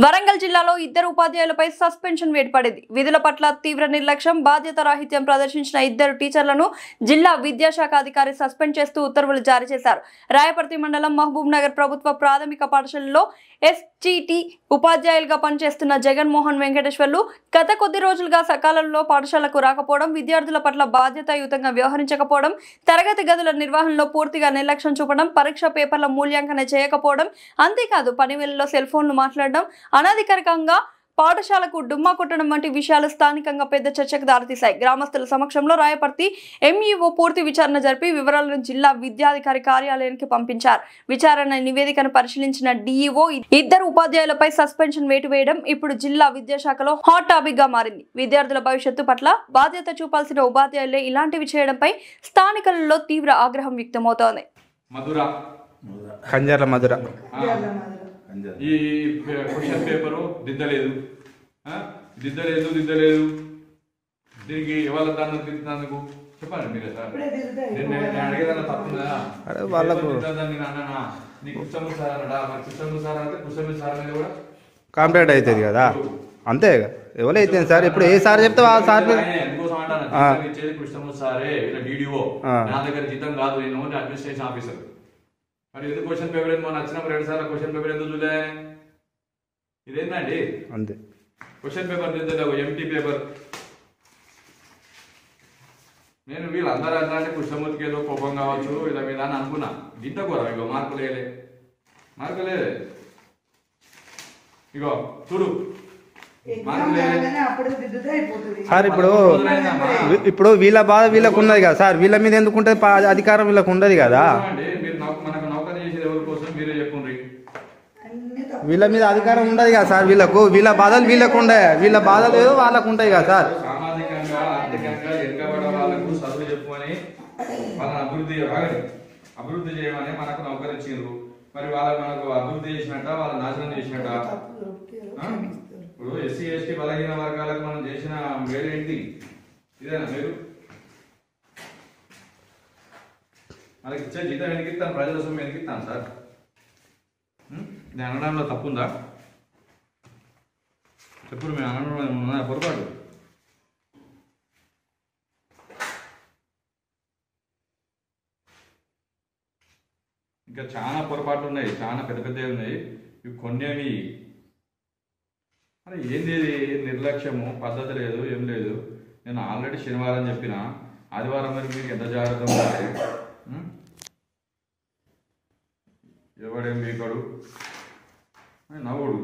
వరంగల్ జిల్లాలో ఇద్దరు ఉపాధ్యాయులపై సస్పెన్షన్ వేటుపడింది. విధుల పట్ల తీవ్ర నిర్లక్ష్యం, బాధ్యత రాహిత్యం ప్రదర్శించిన ఇద్దరు టీచర్లను జిల్లా విద్యాశాఖ అధికారి సస్పెండ్ చేస్తూ ఉత్తర్వులు జారీ చేశారు. రాయపర్తి మండలం మహబూబ్ నగర్ ప్రభుత్వ ప్రాథమిక పాఠశాలలో ఎస్జిటి ఉపాధ్యాయులుగా పనిచేస్తున్న జగన్మోహన్ వెంకటేశ్వర్లు గత కొద్ది రోజులుగా సకాలంలో పాఠశాలకు రాకపోవడం, విద్యార్థుల పట్ల బాధ్యతాయుతంగా వ్యవహరించకపోవడం, తరగతి గదుల నిర్వహణలో పూర్తిగా నిర్లక్ష్యం చూపడం, పరీక్ష పేపర్ల మూల్యాంకన చేయకపోవడం, అంతేకాదు పని వేళల్లో సెల్ ఫోన్లు మాట్లాడడం, అనధికారికంగా పాఠశాలకు డుమ్మా కొట్టడం వంటి విషయాలు స్థానికంగా పెద్ద చర్చకు దారితీశాయి. గ్రామస్తుల సమక్షంలో రాయపర్తి ఎంఈఓ పూర్తి విచారణ జరిపి వివరాలను జిల్లా విద్యాధికారి కార్యాలయానికి పంపించారు. విచారణ నివేదికను పరిశీలించిన డిఈఓ ఇద్దరు ఉపాధ్యాయులపై సస్పెన్షన్ వేటు వేయడం ఇప్పుడు జిల్లా విద్యాశాఖలో హాట్ టాపిక్ గా మారింది. విద్యార్థుల భవిష్యత్తు పట్ల బాధ్యత చూపాల్సిన ఉపాధ్యాయులే ఇలాంటివి చేయడంపై స్థానికులలో తీవ్ర ఆగ్రహం వ్యక్తమవుతోంది. ఈ క్వశ్చన్ పేపరు దిద్దలేదు దీనికి ఎవరి దాన్ని దిద్దుతందుకు చెప్పండి మీరే సార్. నేను అడిగేదన్నా తప్పుందా? నీ కృష్ణమూర్తి సార్ అన్నాడా? మరి కృష్ణమూర్తి సార్ అంటే కృష్ణమూర్తి సార్ అనేది కూడా కంప్లైంట్ అవుతుంది కదా, అంతే ఎవరైతే సార్. ఇప్పుడు ఏ సార్ చెప్తే ఆ సార్ ఎందుకోసం అంటాను, ఇచ్చేది కృష్ణమూర్తి సారే, ఇలా డీడీఓ నా దగ్గర జీతం కాదు, నేను ఓన్లీ అడ్మినిస్ట్రేషన్ ఆఫీసర్. మరి ఎందుకు క్వశ్చన్ పేపర్ ఏంది? మొన్న వచ్చినప్పుడు 2 సార్లు క్వశ్చన్ పేపర్ ఎందుకు చూలే? ఇదేంటండి అంతే, క్వశ్చన్ పేపర్ దిద్దలేవు, ఎంటీ పేపర్. నేను వీళ్ళందరూ అంటే కృష్ణమూర్తికి ఏదో కోపం కావచ్చు ఇలా మీద అని అనుకున్నా. గింత కూర ఇగో మార్కులే ఇగో చూడు సార్. ఇప్పుడు వీళ్ళ బాధ వీళ్ళకు ఉన్నది కదా సార్, వీళ్ళ మీద ఎందుకు ఉంటుంది అధికారం? వీళ్ళకు ఉండదు కదా, మనకు నౌకరీ చేసేది ఎవరి కోసం మీరే చెప్పుండ్రి. వీళ్ళ మీద అధికారం ఉండదు కదా సార్. వీళ్ళ బాధలు వీళ్ళకు ఉండే, వీళ్ళ బాధలు ఏదో వాళ్ళకు ఉంటాయి కదా సార్. సామాజికంగా ఆర్థికంగా ఎక్కబడ వాళ్ళకు చదువు చెప్పుకొని వాళ్ళని అభివృద్ధి చేయమని మనకు నౌకరించారు. మరి మనకు అభివృద్ధి చేసినట్ట, వాళ్ళ నాశనం చేసినట్ట? ఇప్పుడు ఎస్సీ ఎస్టీ బలహీన వర్గాలకు మనం చేసిన మేలు ఏంటి? ఇదేనా మీరు? మనకి ఇచ్చే జీతం ఎనికిస్తాను, ప్రజల సొమ్ము ఎనికిస్తాను సార్. నేను అనడంలో తప్పుందా చెప్పుడు? మేము అనడంలో పొరపాటు. ఇంకా చాలా పొరపాట్లు ఉన్నాయి, చాలా పెద్ద పెద్దవి ఉన్నాయి. ఇవి కొన్నేవి అరే ఏంది నిర్లక్ష్యము, పద్ధతి లేదు, ఏం లేదు. నేను ఆల్రెడీ శనివారం చెప్పిన, ఆదివారం మరి మీకు ఎంత జాగ్రత్త ఉండాలి. ఎవడేం వీకడు నవ్వుడు.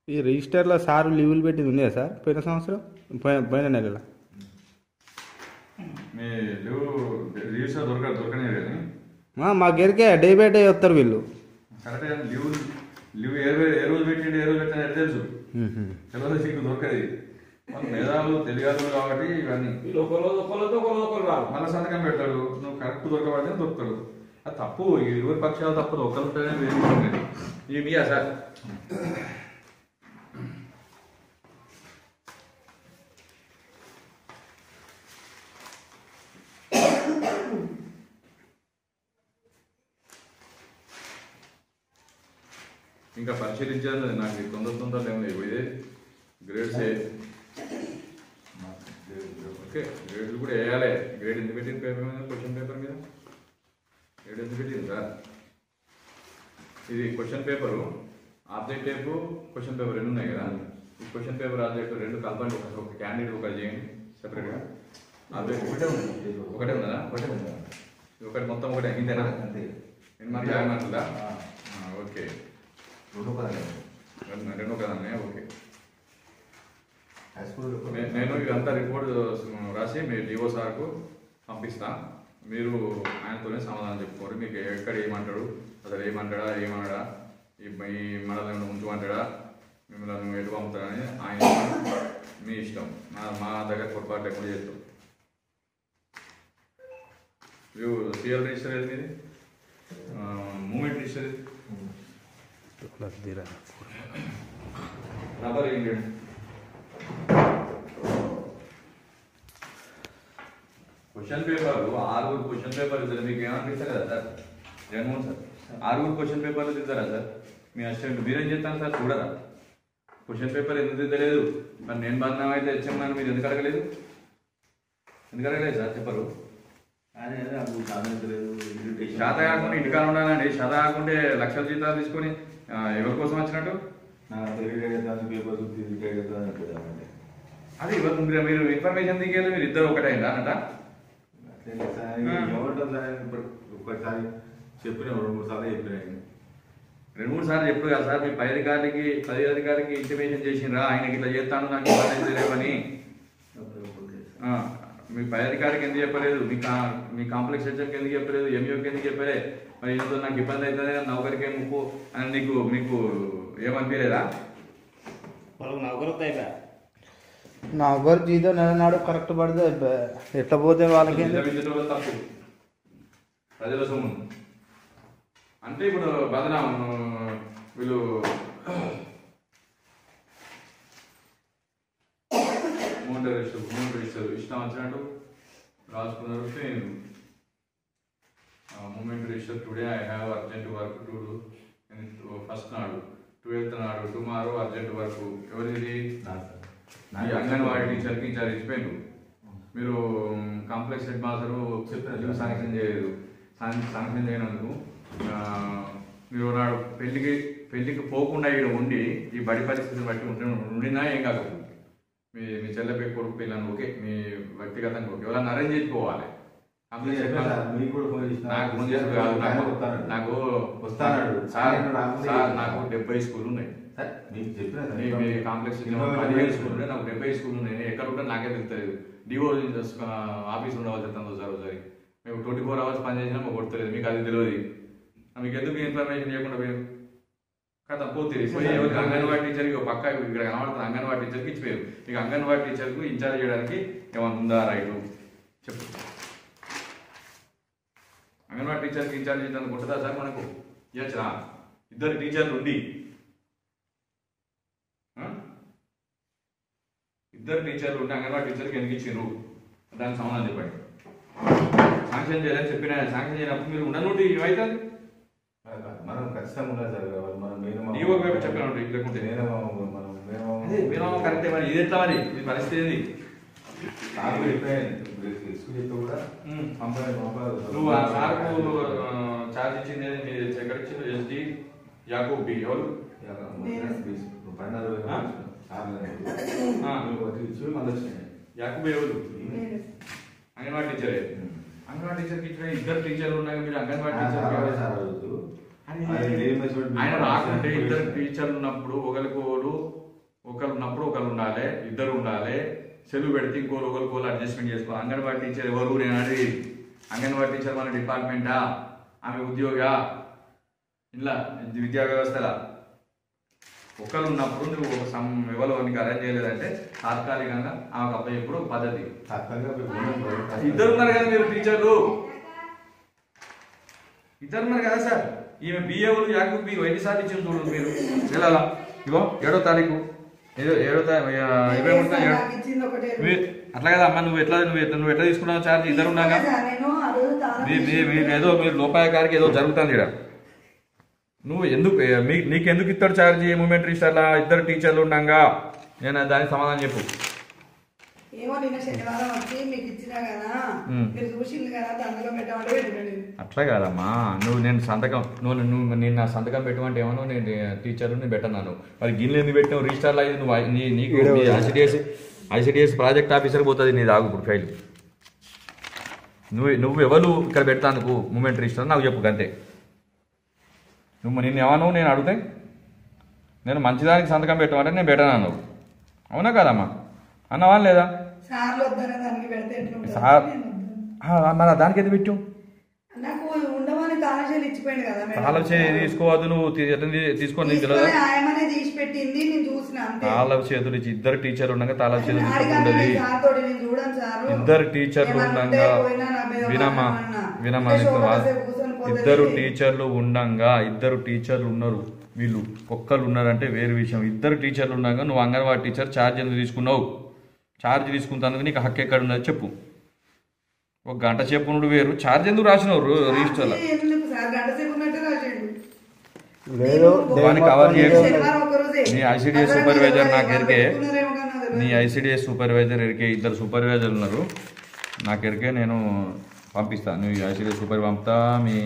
ఈ రిజిస్టర్లో సార్ లీవులు పెట్టింది ఉన్నాయా సార్? పోయిన సంవత్సరం పోయిన నెలలో మీ రిజిస్టర్ దొరకనే కానీ మా గెరికే డే బై డే వస్తారు వీళ్ళు. కరెక్ట్గా లీవ్ ఏ రోజు పెట్టిండు, ఏ రోజు పెట్టిన తెలుసు. తెలియదు, సీకు దొరకది. మన మేధావులు తెలియదు కాబట్టి ఇవన్నీ మళ్ళీ సంతకం పెడతాడు. నువ్వు కరెక్ట్ దొరకబడితే దొరుకుతాడు. అది తప్పు, ఇరువురి పక్షాలు తప్పదు. ఒకరితోనే వేరుకుంటుంది. ఇవి మీయా సార్? ఇంకా పరిశీలించాలి. నాకు తొందరలు ఏమి లేవు. ఇదే గ్రేడ్స్ ఓకే, గ్రేడ్లు కూడా వేయాలి. గ్రేడ్ ఎందుకు పెట్టింది పేపర్ మీద? క్వశ్చన్ పేపర్ మీద గ్రేడ్ ఎందుకు పెట్టింది సార్? ఇది question paper, object type question paper 2 ఉన్నాయి కదా. ఈ క్వశ్చన్ పేపర్ ఆబ్జెక్ట్ 2 కలపండి. ఒక క్యాండిడేట్ ఒకటి చేయండి సెపరేట్గా. ఆబ్జెక్ట్ ఒకటే ఉన్నదా? ఒకటి మొత్తం ఒకటే ఇంతేనా? ఎన్ని జాయిన్ ఓకే, 2 కదన్నా. ఓకే, నేను ఇదంతా రిపోర్ట్ రాసి మీ డిఓ సార్కు పంపిస్తా. మీరు ఆయనతోనే సమాధానం చెప్పుకోరు. మీకు ఎక్కడ ఏమంటాడు, అసలు ఏమన్నాడా ఈ మండలం ఉంచమంటాడా, మిమ్మల్ని ఎటు పంపుతాడని ఆయన మీ ఇష్టం. మా దగ్గర పొరపాటు లేకుండా చేస్తాం. సిఎల్ రిజిస్టర్ ఏది మీది? Movement register rubber ingredient question paper 6 question paper ఇద్దరు మీకు ఏమనిపిస్తారు కదా సార్ జగన్మోహన్ సార్ 6 క్వశ్చన్ పేపర్లు తిద్దారా సార్ మీ అసిస్టెంట్ మీరేం చేస్తాను సార్ చూడరా క్వశ్చన్ పేపర్ ఎందుకు తిద్దలేదు మరి నేను బంధం అయితే తెచ్చామని మీరు ఎందుకు అడగలేదు సార్ చెప్పరు శాత కాకుండా ఇంటికాడ ఉండాలండి శాత కాకుంటే లక్షల జీతాలు తీసుకొని ఎవరి కోసం వచ్చినట్టు అది మీరు ఇన్ఫర్మేషన్ దిగేది మీరు ఇద్దరు ఒకటైందా అన్నట ఒకసారి చెప్పిన 2-3 సార్లు చెప్పిన 2-3 సార్లు చెప్పు కదా సార్ మీ పై అధికారికి ఇంటిమేషన్ చేసిండ్రా ఆయనకి ఇట్లా చేస్తాను నాకు ఇబ్బంది లేవని మీ పై అధికారికి ఎందుకు చెప్పలేదు మీ కాంప్లెక్స్ హెచ్ఎంకి ఎందుకు చెప్పలేదు ఎంఈఓకి ఎందుకు చెప్పలే మరి ఈయనతో నాకు ఇబ్బంది అవుతుంది నౌకరికే ముప్పు అని మీకు ఏమనిపించలేదా నౌకరు జీతం నెల నాడు కరెక్ట్ పడితే ఎట్లా పోతే వాళ్ళకి తప్పు ప్రజల సొమ్ము అంటే ఇప్పుడు బదనాం వీళ్ళు మూమెంట్ రిజిస్టర్ ఇష్టం వచ్చినట్టు రాసుకున్నారు movement register today I have urgent work to do first నాడు 12th నాడు టుమారో అర్జెంట్ వర్క్ ఎవరిది అంగన్వాడీ టీచర్కి ఇచ్చారు ఇచ్చిపోయిండు మీరు కాంప్లెక్స్ హెడ్ మాస్టరు చెప్పిన శాంక్షన్ చేయలేదు శాంక్షన్ చేయనందుకు మీరు నాడు పెళ్లికి పోకుండా ఇక్కడ ఉండి ఈ బడి పరిస్థితిని బట్టి ఉండినా ఏం కాకపోతే మీ చెల్లెపై కొడుకు పిల్లలు ఓకే మీ వ్యక్తిగతంగా ఓకే ఎవరైనా అరేంజ్ చేసుకోవాలి నాకు ఫోన్ చేసి కాదు నాకు వస్తాడు సార్ నాకు 70 స్కూల్ ఉన్నాయి మీ కాంప్లెక్స్ 15 స్కూల్ ఉన్నాయి నాకు 70 స్కూల్ ఉన్నాయి నేను ఎక్కడ ఉంటా నాకే తెలుస్తలేదు డిఓ ఆఫీస్ ఉండవాలి చెప్తాను సార్ ఒకసారి మేము 24 hours పని చేసినా మాకు కొడతలేదు మీకు అది తెలియదు మీకు ఎందుకు ఇన్ఫర్మేషన్ చేయకుండా పోయారు కదా పోతుంది ఎవరికి అంగన్వాడీ టీచర్కి పక్క ఇక్కడ కనబడుతుంది అంగన్వాడీ టీచర్కి ఇచ్చిపోయారు మీకు అంగన్వాడీ టీచర్కు ఇన్ఛార్జ్ చేయడానికి ఏమైనా ఉందా రైటు చెప్పు అంగన్వాడీ టీచర్కి ఇన్ఛార్జ్ చేయడానికి ఉంటుందా సార్ మనకు ఇవ్వచ్చురా ఇద్దరు టీచర్లు ఉండి అంగన్వాడీ టీచర్కి ఎందుకు ఇచ్చారు దానికి సమాధానం చెప్పండి శాంక్షన్ చేయాలని చెప్పిన శాంక్షన్ చేయనప్పుడు మీరు ఉండనుండి ఏమవుతుంది మనం ఖచ్చితంగా ఉండాలి సార్ మనం చెప్పిన లేకుంటే కరెక్టే మరి ఇది ఎట్లా మరి ఇది పరిస్థితి ఏంది నువ్వు ఆ సార్కు ఛార్జ్ ఇచ్చింది మీరు ఎక్కడ ఇచ్చింది ఎస్డి యాకూబ్ బి ఎవరు యాకూబ్ ఎవరు అంగన్వాడీ టీచరే అంగన్వాడీ టీచర్కి ఇచ్చిన ఇద్దరు టీచర్లు ఉన్నాయి మీరు అంగన్వాడీ టీచర్ ఆయన రాకుంటే ఇద్దరు టీచర్లు ఉన్నప్పుడు ఒకరు ఉన్నప్పుడు ఒకరు ఉండాలి ఇద్దరు ఉండాలి సెలవు పెడితే ఒకరు అడ్జస్ట్మెంట్ చేసుకోవాలి అంగన్వాడీ టీచర్ ఎవరు నేను అడిగి అంగన్వాడీ టీచర్ మన డిపార్ట్మెంటా ఆమె ఉద్యోగా ఇలా విద్యా వ్యవస్థలా ఒకరు ఉన్నప్పుడు నువ్వు ఒక ఎవరు నీకు అరేంజ్ చేయలేదంటే తాత్కాలికంగా ఆమెకు అబ్బాయి ఎప్పుడు పద్ధతి ఇద్దరు ఉన్నారు కదా మీరు టీచర్లు ఇద్దరు ఉన్నారు కదా సార్ ఈమె బిఏలు యాకూబ్ బి ఎన్నిసార్లు ఇచ్చింది చూడండి మీరు నెలలా ఇగో 7వ తారీఖు 7వ అట్లా కదా అమ్మ నువ్వు ఎట్లా తీసుకున్నావు ఛార్జ్ ఇద్దరు ఉన్నాగా మీరు లోపాయకారికి ఏదో జరుగుతుంది ఇక్కడ నువ్వు ఎందుకు నీకెందుకు ఇస్తాడు ఛార్జ్ మూమెంట్ రిజిస్టర్లా ఇద్దరు టీచర్లు ఉన్నాగా నేను దానికి సమాధానం చెప్పు అట్లా కాదమ్మా నేను నా సంతకం పెట్టమంటే ఏమన్నా నేను టీచర్లు నేను పెట్టన్నాను మరి గిన్నెలు ఎందుకు పెట్టావు రిజిస్టర్లో ఇది నువ్వు నీకు ఐసిడిఎస్ ప్రాజెక్ట్ ఆఫీసర్ పోతుంది నీ దాగు ఇప్పుడు ఫైల్ నువ్వు ఎవరు ఇక్కడ పెడతాను మూమెంట్ రిజిస్టర్ నాకు చెప్పు అంతే నిన్ను ఏమను నేను అడిగితే నేను మంచిదానికి సంతకం పెట్టమంటే నేను పెట్టను అవునా కదమ్మా అన్నవా లేదా మన దానికి ఎందుకు పెట్టు తాళం చేతి తీసుకోవద్దు నువ్వు తీసుకొని తాళం చేతులు ఇచ్చి ఇద్దరు టీచర్లు ఉండగా తాళం చేతులు ఉండదు ఇద్దరు టీచర్లు ఉండగా వినమ్మా ఇద్దరు టీచర్లు ఉండగా ఇద్దరు టీచర్లు ఉన్నారు వీళ్ళు ఒక్కరు ఉన్నారంటే వేరే విషయం ఇద్దరు టీచర్లు ఉండగా నువ్వు అంగన్వాడీ టీచర్ ఛార్జ్ ఎందుకు తీసుకున్నావు ఛార్జ్ తీసుకున్నందుకు నీకు హక్కు ఎక్కడ ఉన్నది చెప్పు ఒక గంట సేపు వేరు ఛార్జ్ ఎందుకు రాసినవు రిజిస్టర్లో ఎందుకు సార్ గంట సేపు ఉన్నట్టే రాసాడు. లేదు వాడిని కవర్ చేయకు. శనివారం ఒక రోజే. నీ ఐసిడిఎస్ సూపర్వైజర్ నాకు ఎరికే, పెట్టుకున్నారేమో కానీ నాకు నీ తెలియదు. ఐసిడిఎస్ సూపర్వైజర్ ఎరికే, ఇద్దరు సూపర్వైజర్లు ఉన్నారు నాకు ఎరికే. నేను పంపిస్తాను, నీ ఐసిడిఎస్ సూపర్ పంపుతా, మీ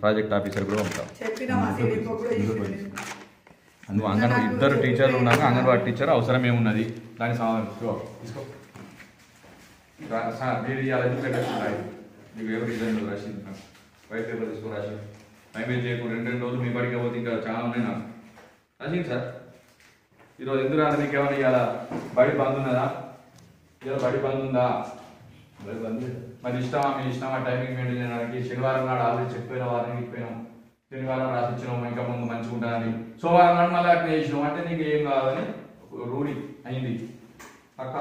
ప్రాజెక్ట్ ఆఫీసర్ కూడా పంపుతా. చెప్పినా మా సీడీకి కూడా ఇవ్వలేదు. నువ్వు ఇద్దరు టీచర్లు ఉన్నాక అంగన్వాడీ టీచర్ అవసరం ఏమున్నది దాని సమాధానం తీసుకో. సార్ మీరు ఇవాళ రాయి నీకు ఎవరు రీజన్ రాసింది, వైట్ పేపర్ తీసుకో రాసి టైం వేస్ట్ చేయకు. 2 రోజులు మీ బడికి పోతే ఇంకా చాలా ఉన్నాయి నాకు రాసింది సార్. ఈరోజు ఎందుకు రాదు మీకు ఏమైనా ఇవాళ బడి బంద్ ఉన్నదా? ఇవాళ బడి బంద్ ఉందా? మరి ఇష్టమా మీ ఇష్టమా టైమింగ్ మెయింటైన్ చేయడానికి? శనివారం నాడు ఆల్రెడీ చెప్పిపోయిన వారిని ఇచ్చిపోయినాం, శనివారం రాసి ఇచ్చినాం ఇంకా ముందు మంచిగా ఉంటుందని. సోమవారం నాడు మళ్ళీ అట్లా చేసినాం అంటే నీకు ఏం కాదని రూఢి అయింది పక్క.